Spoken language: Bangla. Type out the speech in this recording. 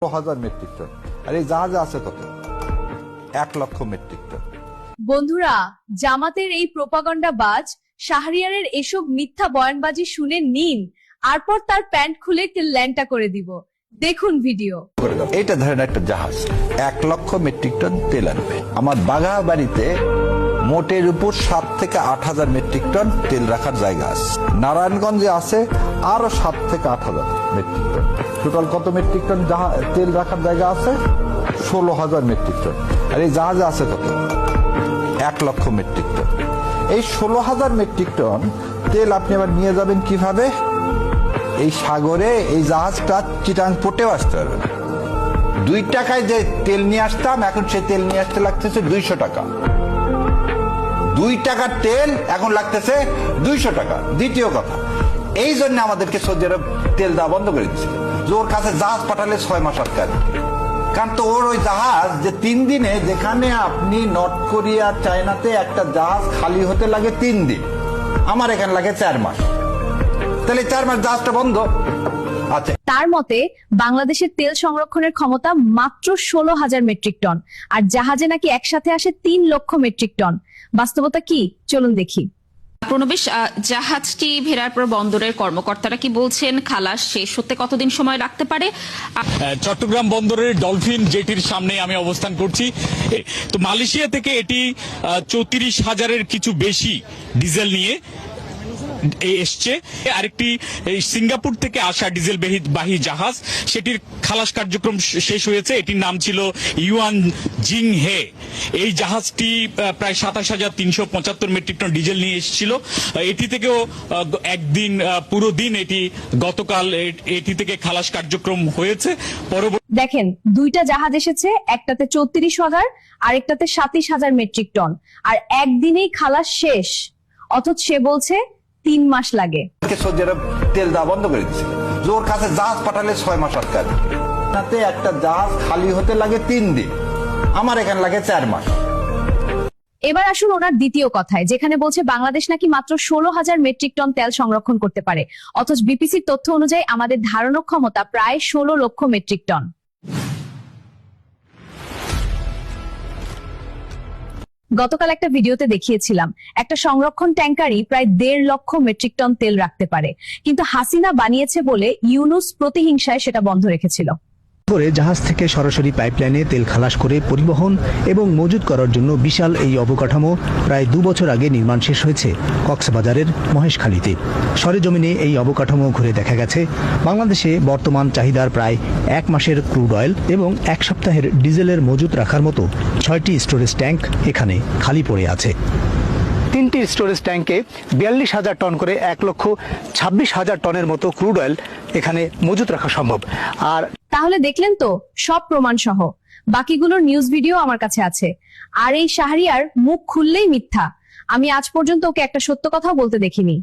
1000 মেট্রিক টন, আর এই জাহাজে আছে কত? 1 লক্ষ মেট্রিক টন। বন্ধুরা, জামাতের এই প্রোপাগান্ডা বাজ শাহরিয়ারের এসব মিথ্যা বয়ানবাজি শুনে নিন, তারপর তার প্যান্ট খুলে ল্যাংটা করে দিব। দেখুন ভিডিও। এটা ধরেন একটা জাহাজ 1 লক্ষ মেট্রিক টন তেল আনবে। আমার বাঘাবাড়িতে মোটের উপর 7 থেকে 8000 মেট্রিক টন তেল রাখার জায়গা আছে। নারায়ণগঞ্জে আছে আরো 7 থেকে 8000 মেট্রিক টন। টোটাল কত মেট্রিক টন তেল রাখার জায়গা আছে? 16000 মেট্রিক টন। আর এই জাহাজে আছে কত? 1 লক্ষ মেট্রিক টন। এই 16000 মেট্রিক টন তেল আপনি আবার নিয়ে যাবেন কিভাবে? এই সাগরে এই জাহাজটা চিটাং পোর্টেও আসতে পারবে না। 2 টাকায় যে তেল নিয়ে আসতাম, এখন সে তেল নিয়ে আসতে লাগতেছে 200 টাকা। 2 টাকার তেল এখন লাগতেছে 200 টাকা। দ্বিতীয় কথা, এই জন্য আমাদেরকে সৌদি আরব তেল দেওয়া বন্ধ করে দিচ্ছে, যে ওর কাছে জাহাজ পাঠালে 6 মাস আটকায়। কারণ তো ওর ওই জাহাজ যে 3 দিনে, যেখানে আপনি নর্থ কোরিয়া চায়নাতে একটা জাহাজ খালি হতে লাগে 3 দিন, আমার এখানে লাগে 4 মাস। তাহলে 4 মাস জাহাজটা বন্ধ। আচ্ছা, তার মতে বাংলাদেশের তেল সংরক্ষণের ক্ষমতা মাত্র 16,000 মেট্রিক টন, আর জাহাজে নাকি একসাথে আসে 3 লক্ষ মেট্রিক টন। বাস্তবতা কি, চলুন দেখি। প্রণবেশ, জাহাজটি ফেরার পর বন্দরের কর্মকর্তারা কি বলছেন? খালাস শেষ হতে কতদিন সময় লাগতে পারে? চট্টগ্রাম বন্দরের ডলফিন জেটির সামনে আমি অবস্থান করছি। তো মালয়েশিয়া থেকে এটি 34,000-এর কিছু বেশি ডিজেল নিয়ে এসছে। আরেকটি সিঙ্গাপুর থেকে আসা ডিজেল বাহী জাহাজ, সেটির খালাস কার্যক্রম শেষ হয়েছে। এটির নাম ছিল ইউয়ান জিং হে। এই জাহাজটি প্রায় 27,375 মেট্রিক টন ডিজেল নিয়ে এসেছিল। এটি থেকেও একদিন পুরো দিন এটি গতকাল এটি থেকে খালাস কার্যক্রম হয়েছে। দেখেন, 2টা জাহাজ এসেছে, একটাতে 34,000, আরেকটাতে 27,000 মেট্রিক টন, আর একদিনেই খালাস শেষ। অথচ সে বলছে 3 মাস লাগে। সৌদি আরব তেল দেওয়া বন্ধ করে দিচ্ছে, যে ওর কাছে জাহাজ পাঠালে 6 মাস আটকায়। তাতে একটা জাহাজ খালি হতে লাগে 3 দিন, আমার এখানে লাগে 4 মাস। এবার আসুন ওনার দ্বিতীয় কথায়, যেখানে বলছে বাংলাদেশ নাকি মাত্র 16,000 মেট্রিক টন তেল সংরক্ষণ করতে পারে, অথচ বিপিসির তথ্য অনুযায়ী আমাদের ধারণ ক্ষমতা প্রায় 16 লক্ষ মেট্রিক টন। গতকাল একটা ভিডিওতে দেখিয়েছিলাম একটা সংরক্ষণ ট্যাঙ্কারই প্রায় 1.5 লক্ষ মেট্রিক টন তেল রাখতে পারে, কিন্তু হাসিনা বানিয়েছে বলে ইউনুস প্রতিহিংসায় সেটা বন্ধ রেখেছিল। করে জাহাজ থেকে সরাসরি পাইপলাইনে তেল খালাস করে পরিবহন এবং মজুত করার জন্য বিশাল এই অবকাঠামো প্রায় 2 বছর আগে নির্মাণ শেষ হয়েছে কক্সবাজারের মহেশখালীতে। সরেজমিনে এই অবকাঠামো ঘুরে দেখা গেছে বাংলাদেশে বর্তমান চাহিদার প্রায় 1 মাসের ক্রুড অয়েল এবং 1 সপ্তাহের ডিজেলের মজুত রাখার মতো 6টি স্টোরেজ ট্যাঙ্ক এখানে খালি পড়ে আছে। 3টি স্টোরেজ ট্যাঙ্কে 42,000 টন করে 1,26,000 টনের মতো ক্রুড অয়েল এখানে মজুত রাখা সম্ভব। আর তাহলে দেখলেন তো, সব প্রমাণ সহ বাকিগুলোর নিউজ ভিডিও আমার কাছে আছে। আর এই শাহরিয়ার মুখ খুললেই মিথ্যা। আমি আজ পর্যন্ত ওকে একটা সত্য কথা বলতে দেখিনি।